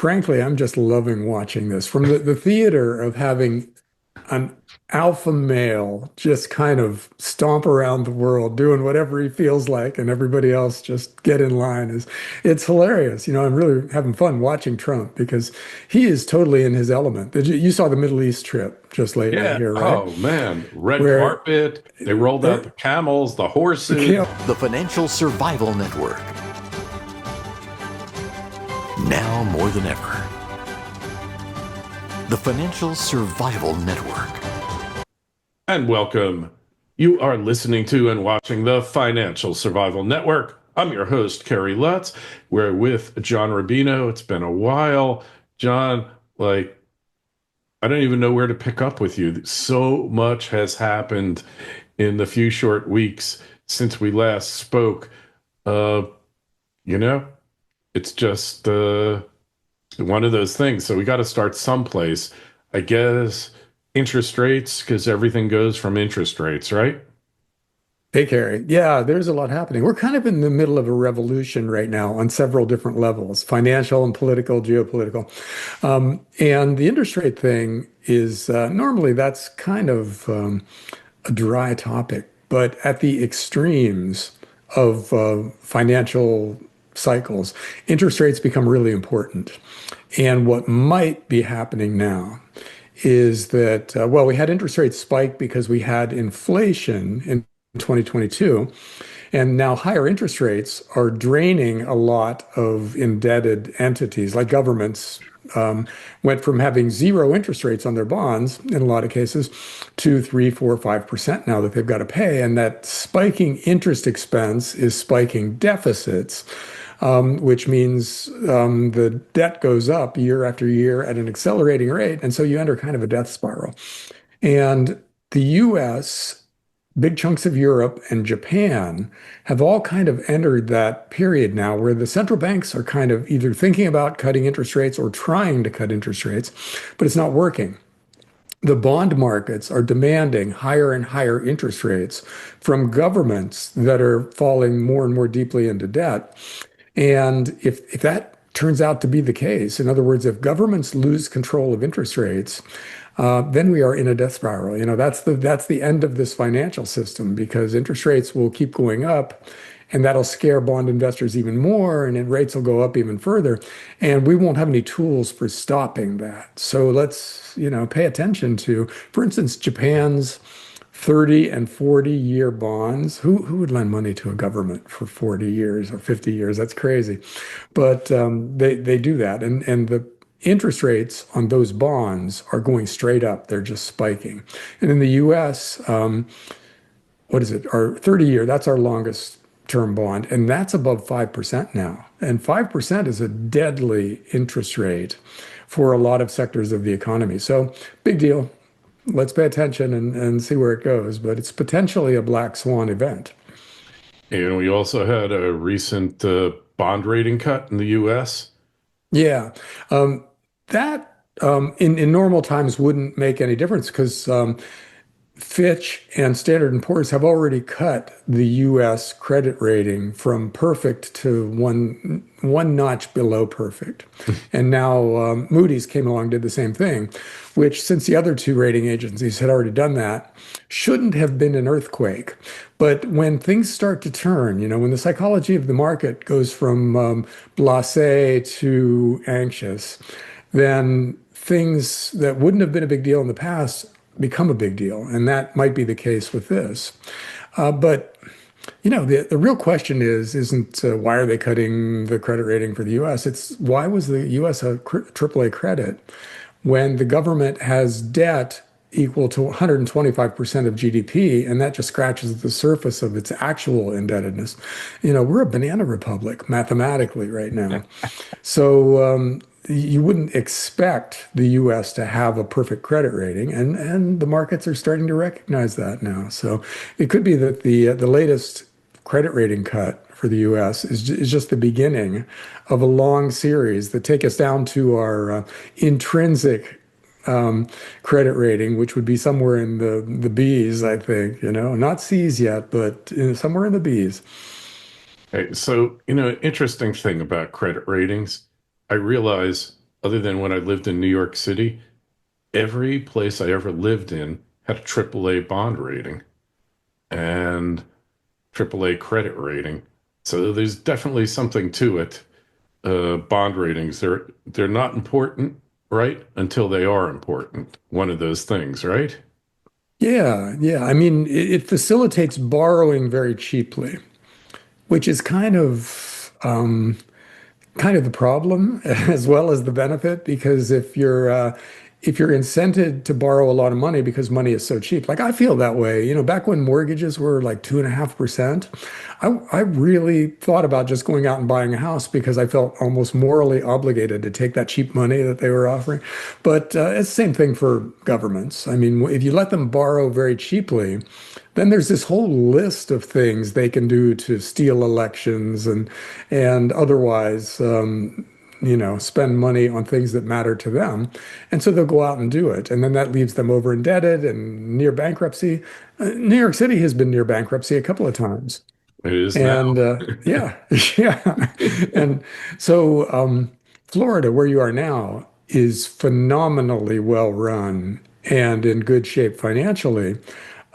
Frankly, I'm just loving watching this from the theater of having an alpha male just kind of stomp around the world doing whatever he feels like and everybody else just get in line is it's hilarious. I'm really having fun watching Trump because he is totally in his element. You saw the Middle East trip just lately Yeah. here, right? Oh man, red Where carpet. They rolled out there, the camels, the you horses. can't, The Financial Survival Network. Now more than ever. The Financial Survival Network. And welcome. You are listening to and watching the Financial Survival Network. I'm your host, Kerry Lutz. We're with John Rubino. It's been a while. John, I don't even know where to pick up with you. So much has happened in the few short weeks since we last spoke. Uh, you know, it's just one of those things. So we got to start someplace. I guess interest rates, because everything goes from interest rates, right? Hey, Carrie. Yeah, there's a lot happening. We're kind of in the middle of a revolution right now on several different levels, financial and political, geopolitical. And the interest rate thing is normally that's kind of a dry topic, but at the extremes of financial cycles, interest rates become really important. And what might be happening now is that, well, we had interest rates spike because we had inflation in 2022. And now higher interest rates are draining a lot of indebted entities, like governments went from having zero interest rates on their bonds in a lot of cases to 3, 4, 5% now that they've got to pay. And that spiking interest expense is spiking deficits, which means the debt goes up year after year at an accelerating rate. And so you enter kind of a death spiral. And the US, big chunks of Europe, and Japan have all kind of entered that period now where the central banks are kind of either thinking about cutting interest rates or trying to cut interest rates, but it's not working. The bond markets are demanding higher and higher interest rates from governments that are falling more and more deeply into debt. And if that turns out to be the case, in other words, if governments lose control of interest rates, then we are in a death spiral. That's the end of this financial system because interest rates will keep going up, and that'll scare bond investors even more, and then rates will go up even further, and we won't have any tools for stopping that. So let's, pay attention to, for instance, Japan's 30 and 40-year bonds. Who would lend money to a government for 40 years or 50 years? That's crazy. But they do that. And the interest rates on those bonds are going straight up. They're just spiking. And in the US, what is it? Our 30-year, that's our longest term bond. And that's above 5% now. And 5% is a deadly interest rate for a lot of sectors of the economy. So big deal. Let's pay attention and see where it goes, but it's potentially a black swan event. And we also had a recent bond rating cut in the US. Yeah, that in normal times wouldn't make any difference because Fitch and Standard and Poor's have already cut the U.S. credit rating from perfect to one notch below perfect, and now Moody's came along and did the same thing, which since the other two rating agencies had already done that, shouldn't have been an earthquake. But when things start to turn, when the psychology of the market goes from blasé to anxious, then things that wouldn't have been a big deal in the past become a big deal. And that might be the case with this. But the real question isn't why are they cutting the credit rating for the US? It's why was the US a AAA credit when the government has debt equal to 125% of GDP, and that just scratches the surface of its actual indebtedness. We're a banana republic mathematically right now. So you wouldn't expect the US to have a perfect credit rating, and the markets are starting to recognize that now. So it could be that the latest credit rating cut for the US is just the beginning of a long series that take us down to our intrinsic credit rating, which would be somewhere in the B's, I think, not C's yet, but somewhere in the B's. Okay, so, interesting thing about credit ratings, I realize other than when I lived in New York City, every place I ever lived in had a AAA bond rating and AAA credit rating. So there's definitely something to it. Bond ratings, they're not important, right? Until they are important. One of those things, right? Yeah, yeah. I mean, it facilitates borrowing very cheaply, which is kind of the problem as well as the benefit because if you're incented to borrow a lot of money because money is so cheap, like I feel that way. Back when mortgages were like 2.5%, I really thought about just going out and buying a house because I felt almost morally obligated to take that cheap money that they were offering. But it's the same thing for governments. I mean, if you let them borrow very cheaply, then there's this whole list of things they can do to steal elections and otherwise, spend money on things that matter to them. And so they'll go out and do it. And then that leaves them over indebted and near bankruptcy. New York City has been near bankruptcy a couple of times. It is now. And yeah, yeah. And so Florida, where you are now, is phenomenally well run and in good shape financially.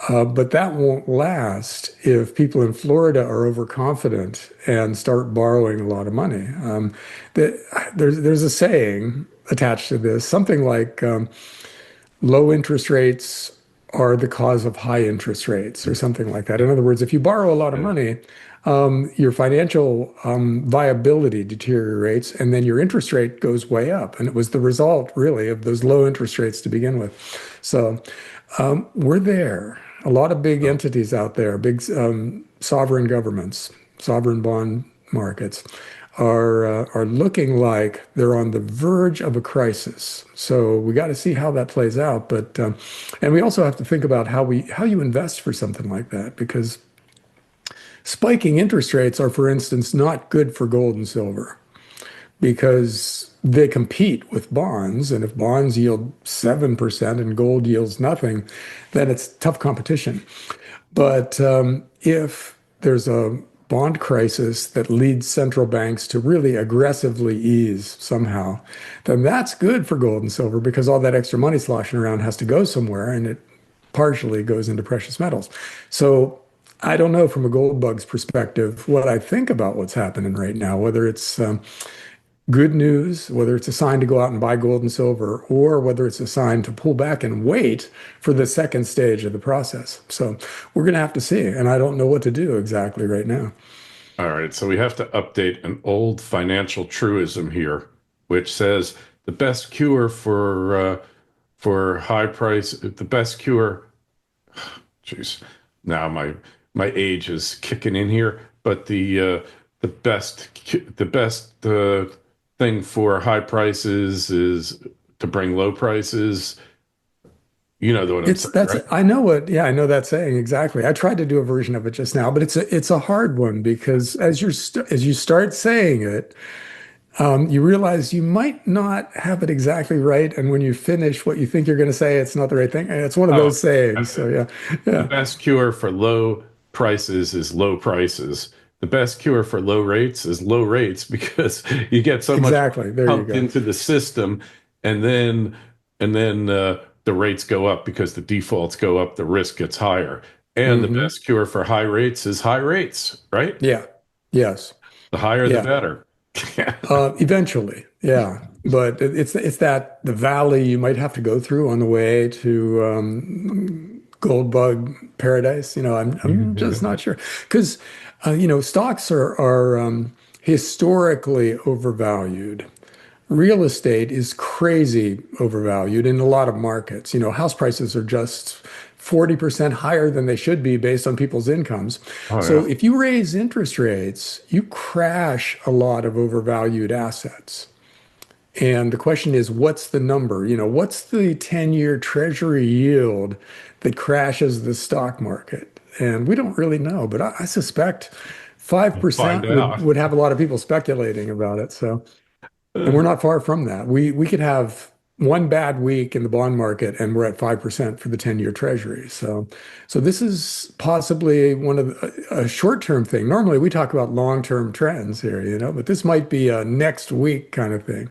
But that won't last if people in Florida are overconfident and start borrowing a lot of money. There's a saying attached to this, something like low interest rates are the cause of high interest rates, or something like that. In other words, if you borrow a lot of money, your financial viability deteriorates, and then your interest rate goes way up. And it was the result, really, of those low interest rates to begin with. So we're there. A lot of big entities out there, big sovereign governments, sovereign bond markets, are looking like they're on the verge of a crisis. So we got to see how that plays out. But and we also have to think about how you invest for something like that, because spiking interest rates are, for instance, not good for gold and silver because they compete with bonds. And if bonds yield 7% and gold yields nothing, then it's tough competition. But if there's a bond crisis that leads central banks to really aggressively ease somehow, then that's good for gold and silver because all that extra money sloshing around has to go somewhere and it partially goes into precious metals. So I don't know from a gold bug's perspective what I think about what's happening right now, whether it's good news, whether it's a sign to go out and buy gold and silver, or whether it's a sign to pull back and wait for the second stage of the process. So we're going to have to see. And I don't know what to do exactly right now. All right, so we have to update an old financial truism here, which says the best cure for high price, the best cure. Jeez, now my age is kicking in here, but the best thing for high prices is to bring low prices. You know what I'm It's saying, that's right? I know what yeah I know that saying exactly. I tried to do a version of it just now, but it's a hard one because as you start saying it, you realize you might not have it exactly right, and when you finish what you think you're going to say, it's not the right thing. And it's one of Oh, those sayings. that's So it. yeah, The yeah, best cure for low prices is low prices. The best cure for low rates is low rates because you get so much exactly. There you pumped go. into the system, and then the rates go up because the defaults go up, the risk gets higher. And the Hmm. best cure for high rates is high rates, right? Yeah. Yes. The higher, the Yeah. better. Eventually, yeah. But it's that the valley you might have to go through on the way to gold bug paradise. I'm just not sure because stocks are historically overvalued. Real estate is crazy overvalued in a lot of markets. House prices are just 40% higher than they should be based on people's incomes. Oh So yeah. if you raise interest rates, you crash a lot of overvalued assets. And the question is, what's the number? What's the 10-year treasury yield that crashes the stock market? And we don't really know, but I suspect Find 5% would out. would have a lot of people speculating about it. So and we're not far from that. We could have one bad week in the bond market and we're at 5% for the 10-year treasury. So this is possibly a short-term thing. Normally we talk about long-term trends here, but this might be a next week kind of thing.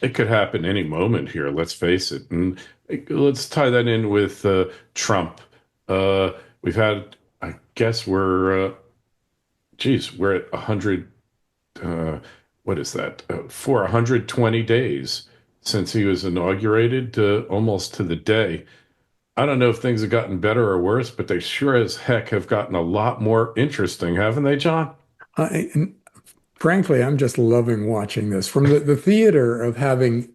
it could happen any moment here. Let's face it, and let's tie that in with Trump. Uh, we've had, I guess we're at 100. What is that? For 120 days since he was inaugurated, almost to the day. I don't know if things have gotten better or worse, but they sure as heck have gotten a lot more interesting, haven't they, John? And frankly, I'm just loving watching this from the theater of having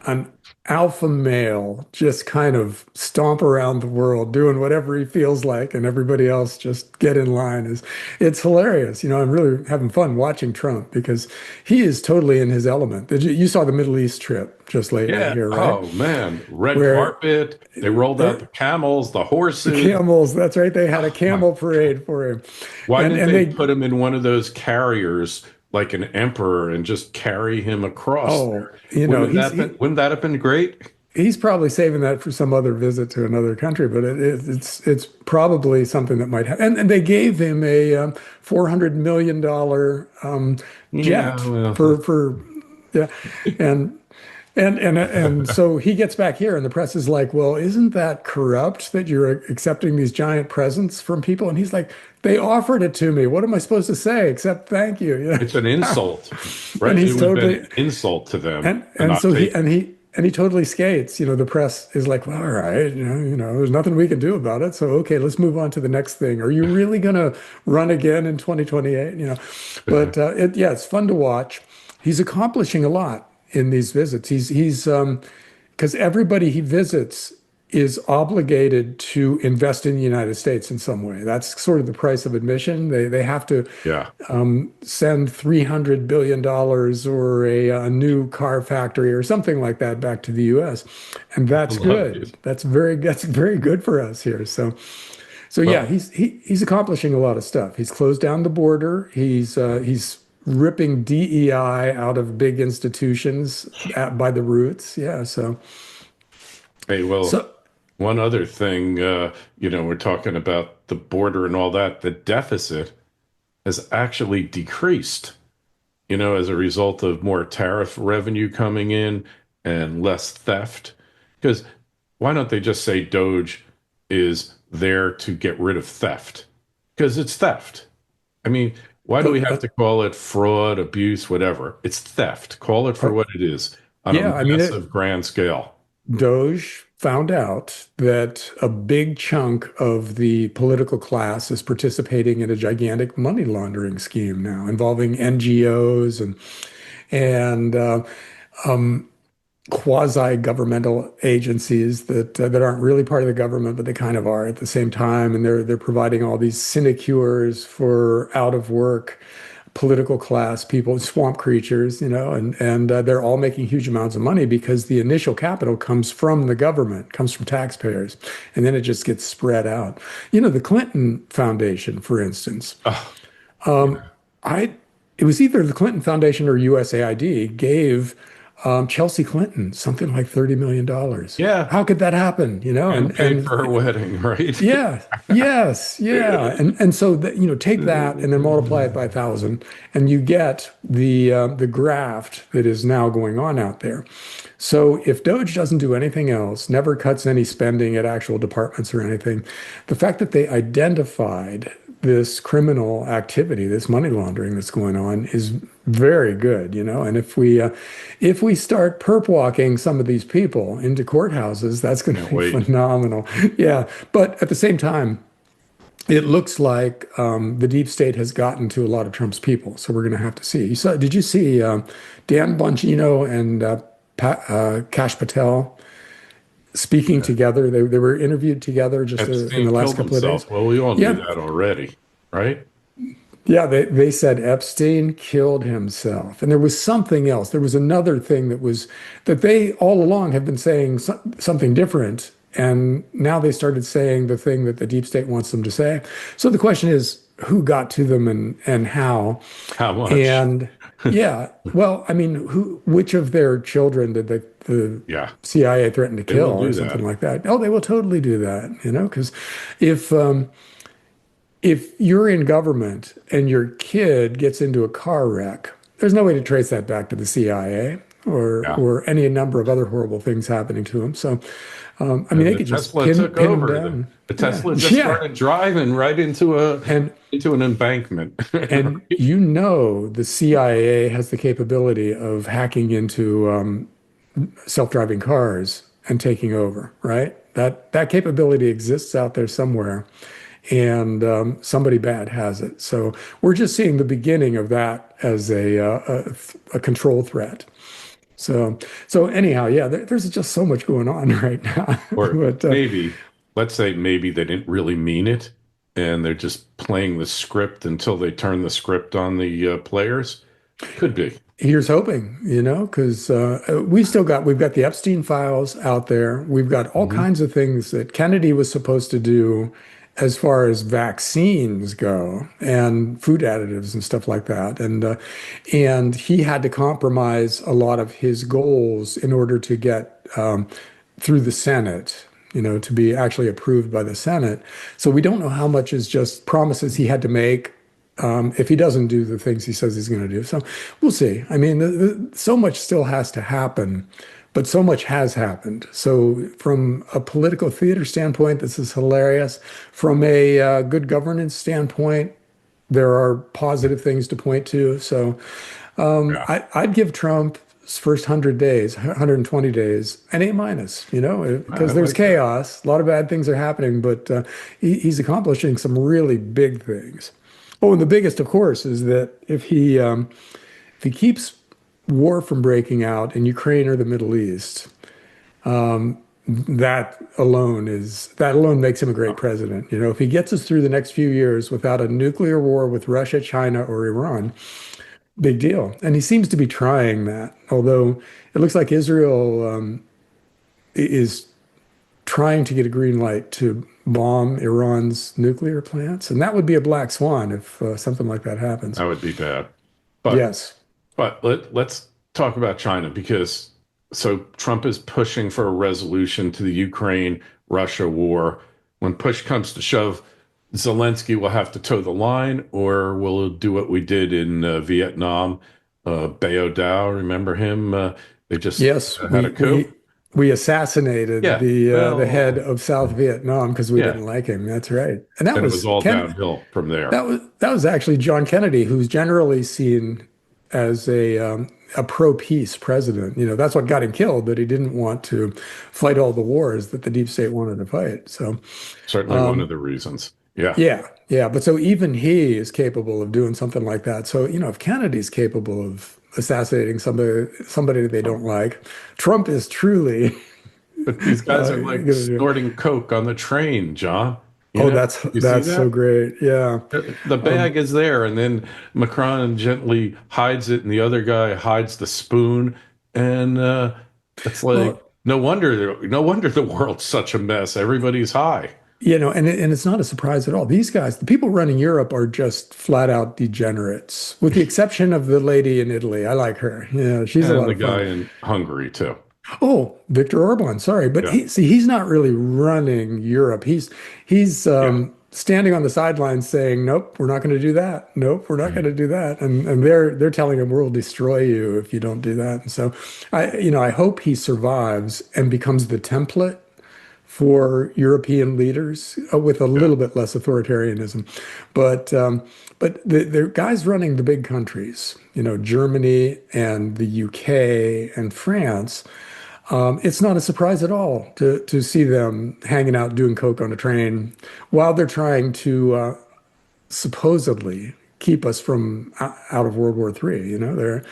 an alpha male just kind of stomp around the world doing whatever he feels like and everybody else just get in line is it's hilarious. I'm really having fun watching Trump because he is totally in his element. You saw the Middle East trip just lately Yeah. here, right? Oh man, red Where carpet. They rolled out the camels, the the horses. camels, that's right, they had a Oh my! camel parade for him. Why And didn't and they they put him in one of those carriers like an emperor and just carry him across oh, there? Wouldn't that have been great? he's probably saving that for some other visit to another country, but it's probably something that might happen. And they gave him a $400 million Yeah, jet well, for yeah, and and so he gets back here, and the press is like, "Well, isn't that corrupt that you're accepting these giant presents from people?" And he's like, "They offered it to me. What am I supposed to say except thank you?" it's an insult, right? And It he's would have been totally an insult to them and to and not so he take. and he and he totally skates. The press is like, well, all right, there's nothing we can do about it. So okay, let's move on to the next thing. Are you really gonna run again in 2028? But yeah, it's fun to watch. He's accomplishing a lot in these visits. He's because everybody he visits is obligated to invest in the United States in some way. That's sort of the price of admission. They have to Yeah, send $300 billion or a new car factory or something like that back to the US. And I that's love good. it. That's very good for us here. So yeah, Well, he's accomplishing a lot of stuff. He's closed down the border. He's ripping DEI out of big institutions by the roots. Yeah. hey, well, So one other thing, we're talking about the border and all that. The deficit has actually decreased, as a result of more tariff revenue coming in and less theft. Because why don't they just say Doge is there to get rid of theft? Because it's theft. I mean, why do we have uh, to call it fraud, abuse, whatever? It's theft. Call it for what it is on yeah, a I mean, massive grand scale. Doge found out that a big chunk of the political class is participating in a gigantic money laundering scheme now involving NGOs and quasi-governmental agencies that aren't really part of the government, but they kind of are at the same time, and they're providing all these sinecures for out of work political class people, swamp creatures, and they're all making huge amounts of money because the initial capital comes from the government, comes from taxpayers, and then it just gets spread out. The Clinton Foundation, for instance, Oh, I it was either the Clinton Foundation or USAID gave Chelsea Clinton something like $30 million. yeah. How could that happen? And paid for her wedding, right? Yeah, yes, yeah, and so that take that and then multiply it by 1,000, and you get the graft that is now going on out there. So if Doge doesn't do anything else, never cuts any spending at actual departments or anything, the fact that they identified this criminal activity, this money laundering that's going on, is very good, And if we start perp walking some of these people into courthouses, that's going to Can't be wait. phenomenal. Yeah, but at the same time, it looks like the deep state has gotten to a lot of Trump's people, so we're going to have to see. Did you see Dan Bongino and Kash Patel speaking together? They were interviewed together just in Epstein the last killed couple of days. himself. Well, we all knew Yeah, that already, right? yeah, they said Epstein killed himself. And there was something else. There was another thing that they all along have been saying something different. And now they started saying the thing that the deep state wants them to say. So the question is, who got to them and how? How much? And yeah, well, I mean, which of their children did the Yeah, CIA threaten to they will kill do or that. something like that? Oh, they will totally do that, because if if you're in government and your kid gets into a car wreck, there's no way to trace that back to the CIA. Yeah. or any number of other horrible things happening to him. So, I mean, And they the could just Tesla took pin him over. The, down. the Yeah, Tesla just yeah, started driving right and into an embankment. and Right? the CIA has the capability of hacking into self-driving cars and taking over, right? That capability exists out there somewhere, and somebody bad has it. So we're just seeing the beginning of that as a control threat. So anyhow, yeah, there's just so much going on right now. Or But maybe, let's say maybe they didn't really mean it, and they're just playing the script until they turn the script on the players. Could be. here's hoping, because we've got the Epstein files out there. We've got all Mhm. kinds of things that Kennedy was supposed to do as far as vaccines go and food additives and stuff like that. And he had to compromise a lot of his goals in order to get through the Senate. To be actually approved by the Senate. So we don't know how much is just promises he had to make if he doesn't do the things he says he's going to do. So we'll see. I mean, so much still has to happen, but so much has happened. So from a political theater standpoint, this is hilarious. From a good governance standpoint, there are positive things to point to. So Yeah, I'd give Trump's first 100 days, 120 days, an A minus, I because there's like that. chaos. A lot of bad things are happening, but he's accomplishing some really big things. Oh, and the biggest, of course, is that if he keeps war from breaking out in Ukraine or the Middle East, that alone makes him a great president. If he gets us through the next few years without a nuclear war with Russia, China, or Iran, big deal. And he seems to be trying that, although it looks like Israel is trying to get a green light to bomb Iran's nuclear plants. And that would be a black swan if something like that happens. That would be bad. But Yes. let's talk about China because so Trump is pushing for a resolution to the Ukraine-Russia war. When push comes to shove, Zelensky will have to toe the line, or will do what we did in Vietnam. Bao Dao, remember him? They just Yes, had a we coup. we we assassinated Yeah. the head Well, of South Vietnam because we yeah. didn't like him. That's right. And that And it was was all Ken. downhill from there. That was actually John Kennedy, who's generally seen as a pro-peace president. That's what got him killed, but he didn't want to fight all the wars that the deep state wanted to fight. So Certainly one of the reasons. Yeah. yeah, yeah. But so even he is capable of doing something like that. So, if Kennedy's capable of assassinating somebody that they don't like, Trump is truly But these guys are like gonna do. snorting coke on the train, John. Oh, that's You see that's so that? great. Yeah. The bag is there, and then Macron gently hides it, and the other guy hides the spoon, and it's like Well, no wonder the world's such a mess. Everybody's high. and it's not a surprise at all. These guys, the people running Europe, are just flat out degenerates, with the exception of the lady in Italy. I like her. Yeah, she's a And lot the of guy fun. in Hungary too. Oh, Viktor Orban, sorry, but Yeah, he's not really running Europe. He's yeah. standing on the sidelines saying, "Nope, we're not going to do that. Nope, we're not going to do that." And they're telling him, "We'll destroy you if you don't do that." And so I hope he survives and becomes the template for European leaders with a Yeah. little bit less authoritarianism. But the guys running the big countries, Germany and the UK and France, it's not a surprise at all to see them hanging out doing coke on a train while they're trying to supposedly keep us from out of World War III.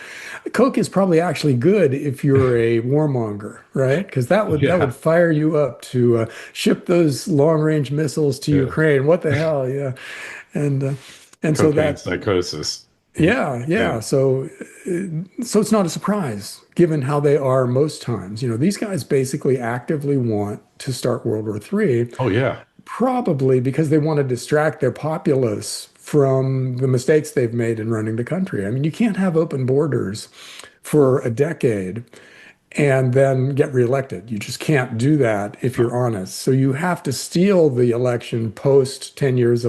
Coke is probably actually good if you're a warmonger, right? Because that would Yeah. fire you up to ship those long range missiles to Yeah. Ukraine. What the hell? Yeah, and so Cocaine that psychosis. yeah, Yeah. yeah. So it's not a surprise given how they are most times. These guys basically actively want to start World War III, Oh yeah. probably because they want to distract their populace from the mistakes they've made in running the country. I mean, you can't have open borders for a decade and then get reelected. You just can't do that if you're honest. So you have to steal the election post 10 years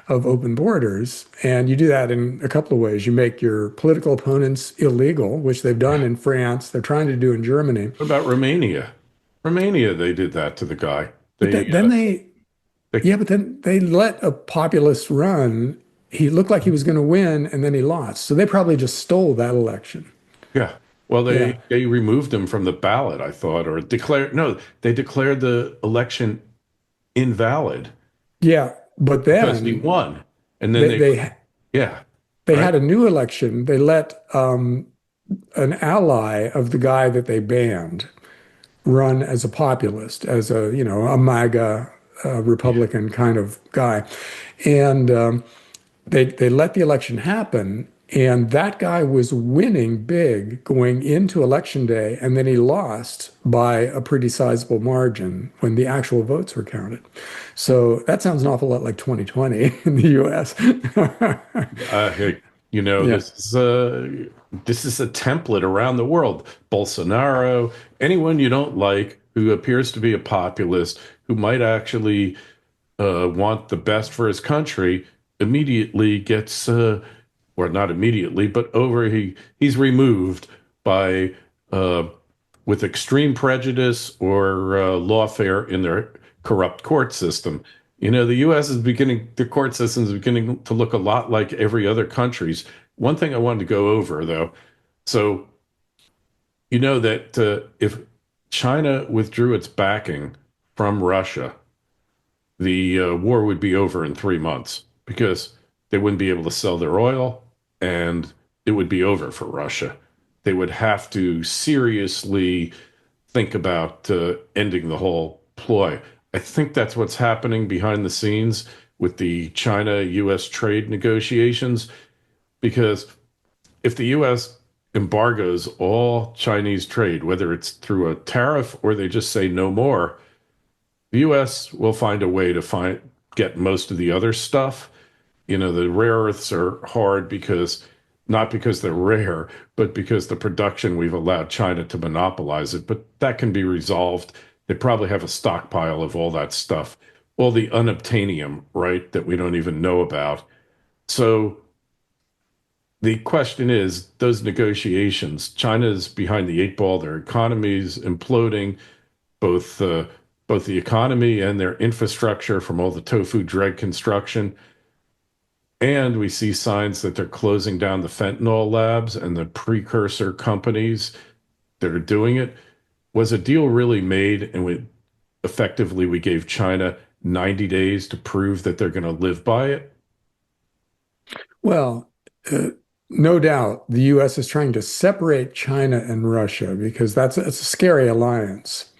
of open borders. And you do that in a couple of ways. You make your political opponents illegal, which they've done in France. They're trying to do in Germany. What about Romania? Romania, they did that to the guy. But They, then they yeah, but then they let a populist run. He looked like he was going to win, and then he lost. So they probably just stole that election. Yeah. Well, Yeah. they removed him from the ballot, I thought, or declared no, they declared the election invalid Yeah. But because he then won. And then they they yeah, they right? had a new election. They let an ally of the guy that they banned run as a populist, as a MAGA Yeah. Republican kind of guy, and they let the election happen. And that guy was winning big going into election day, and then he lost by a pretty sizable margin when the actual votes were counted. So that sounds an awful lot like 2020 in the US. Hey, Yeah. this is a template around the world. Bolsonaro, anyone you don't like who appears to be a populist, who might actually want the best for his country, immediately gets, or not immediately, but he's removed by with extreme prejudice or lawfare in their corrupt court system. The U.S. the court system is beginning to look a lot like every other country's. One thing I wanted to go over, though, so you know that if China withdrew its backing from Russia, the war would be over in 3 months because they wouldn't be able to sell their oil and it would be over for Russia. They would have to seriously think about ending the whole ploy. I think that's what's happening behind the scenes with the China US trade negotiations, because if the US embargoes all Chinese trade, whether it's through a tariff or they just say no more, the US will find a way to get most of the other stuff. The rare earths are hard because not because they're rare, but because the production we've allowed China to monopolize it. But that can be resolved. They probably have a stockpile of all that stuff, all the unobtainium, right, that we don't even know about. So the question is, those negotiations, China's behind the eight ball, their economy's imploding, both both the economy and their infrastructure from all the tofu dreg construction. And we see signs that they're closing down the fentanyl labs and the precursor companies that are doing it. Was a deal really made? And we gave China 90 days to prove that they're going to live by it? Well, uh, no doubt the US is trying to separate China and Russia because that's a scary alliance.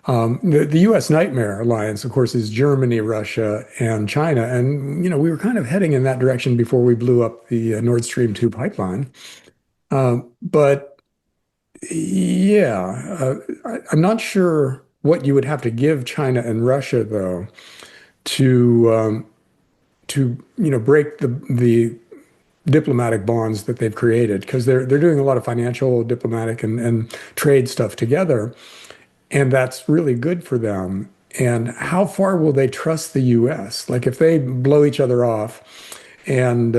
The US nightmare alliance, of course, is Germany, Russia, and China. And, we were kind of heading in that direction before we blew up the Nord Stream 2 pipeline. But yeah, I'm not sure what you would have to give China and Russia, though, to break the diplomatic bonds that they've created, because they're doing a lot of financial, diplomatic, and trade stuff together. And that's really good for them. And how far will they trust the US? Like if they blow each other off and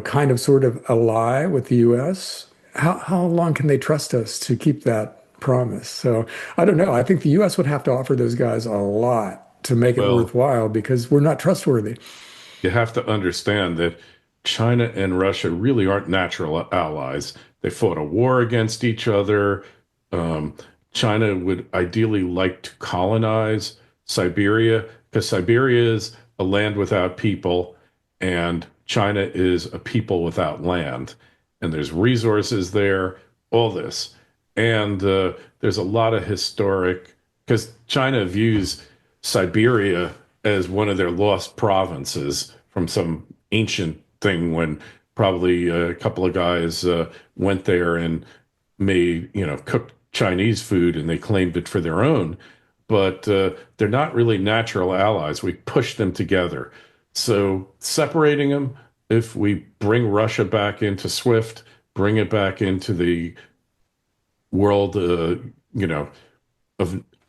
kind of sort of ally with the US, how long can they trust us to keep that promise? So I don't know. I think the US would have to offer those guys a lot to make it Well, worthwhile because we're not trustworthy. you have to understand that China and Russia really aren't natural allies. They fought a war against each other. Um, China would ideally like to colonize Siberia because Siberia is a land without people, and China is a people without land. And there's resources there, all this. And there's a lot of historic, because China views Siberia as one of their lost provinces from some ancient thing when probably a couple of guys went there and cooked Chinese food and they claimed it for their own. But they're not really natural allies. We push them together. So separating them, if we bring Russia back into SWIFT, bring it back into the world, of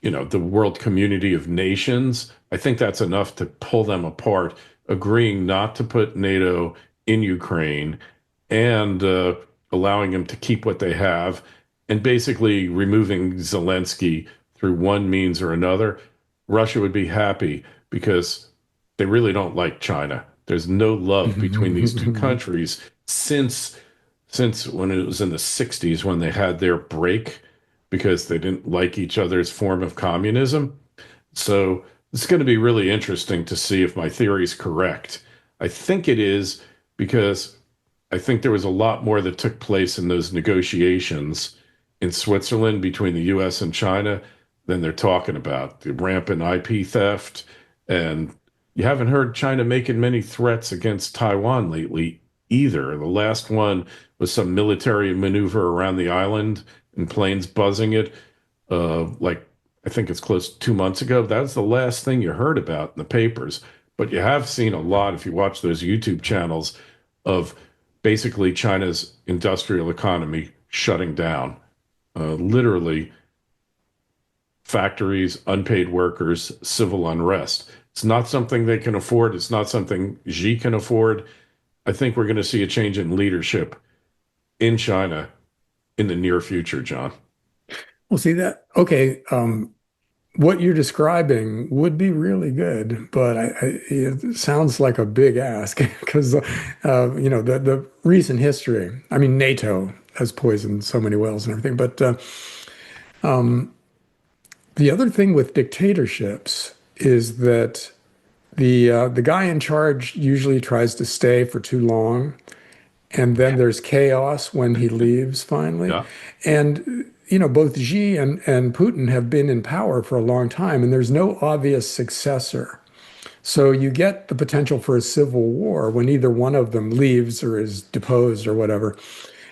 the world community of nations, I think that's enough to pull them apart, agreeing not to put NATO in Ukraine and allowing them to keep what they have and basically removing Zelensky through one means or another. Russia would be happy because they really don't like China. There's no love between these two countries since when it was in the 60s when they had their break because they didn't like each other's form of communism. So it's going to be really interesting to see if my theory is correct. I think it is because I think there was a lot more that took place in those negotiations in Switzerland between the US and China than they're talking about. The rampant IP theft. And you haven't heard China making many threats against Taiwan lately either. The last one was some military maneuver around the island and planes buzzing it. Like I think it's close to 2 months ago. That's the last thing you heard about in the papers. But you have seen a lot, if you watch those YouTube channels, of basically China's industrial economy shutting down. Literally, factories, unpaid workers, civil unrest. It's not something they can afford. It's not something Xi can afford. I think we're going to see a change in leadership in China in the near future, John. Well, see that. Okay. What you're describing would be really good, but it sounds like a big ask because, the recent history. I mean, NATO has poisoned so many wells and everything. But the other thing with dictatorships is that the guy in charge usually tries to stay for too long, and then there's chaos when he leaves finally. Yeah. And both Xi and Putin have been in power for a long time, and there's no obvious successor. So you get the potential for a civil war when either one of them leaves or is deposed or whatever.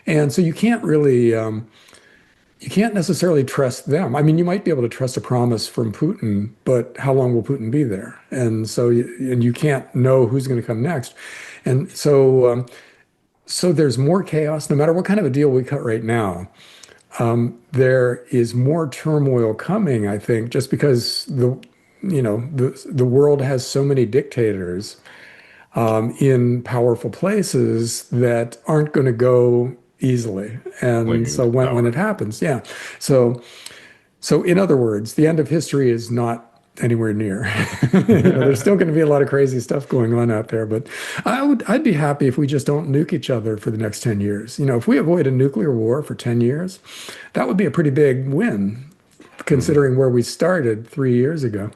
And so you can't really, you can't necessarily trust them. I mean, you might be able to trust a promise from Putin, but how long will Putin be there? And so, and you can't know who's going to come next. And so there's more chaos, no matter what kind of a deal we cut right now. There is more turmoil coming, I think, just because the world has so many dictators in powerful places that aren't going to go easily. And so when it happens, yeah. So in other words, the end of history is not anywhere near. There's still going to be a lot of crazy stuff going on out there, but I'd be happy if we just don't nuke each other for the next 10 years. If we avoid a nuclear war for 10 years, that would be a pretty big win considering where we started 3 years ago.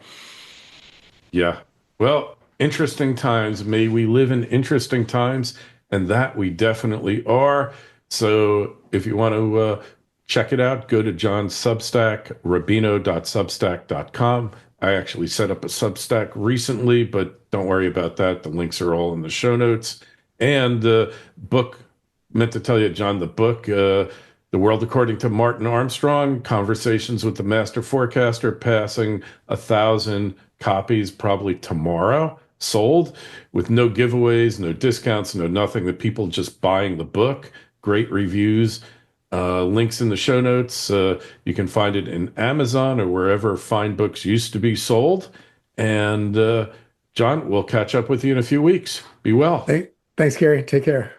Yeah. Well, interesting times. May we live in interesting times, and that we definitely are. So if you want to check it out, go to John's Substack, rubino.substack.com. I actually set up a Substack recently, but don't worry about that. The links are all in the show notes. And the book, meant to tell you, John, the book, The World According to Martin Armstrong, Conversations with the Master Forecaster, passing 1,000 copies probably tomorrow, sold with no giveaways, no discounts, no nothing. The people just buying the book, great reviews. Links in the show notes. You can find it in Amazon or wherever fine books used to be sold. And John, we'll catch up with you in a few weeks. Be well. Thanks, Kerry. Take care.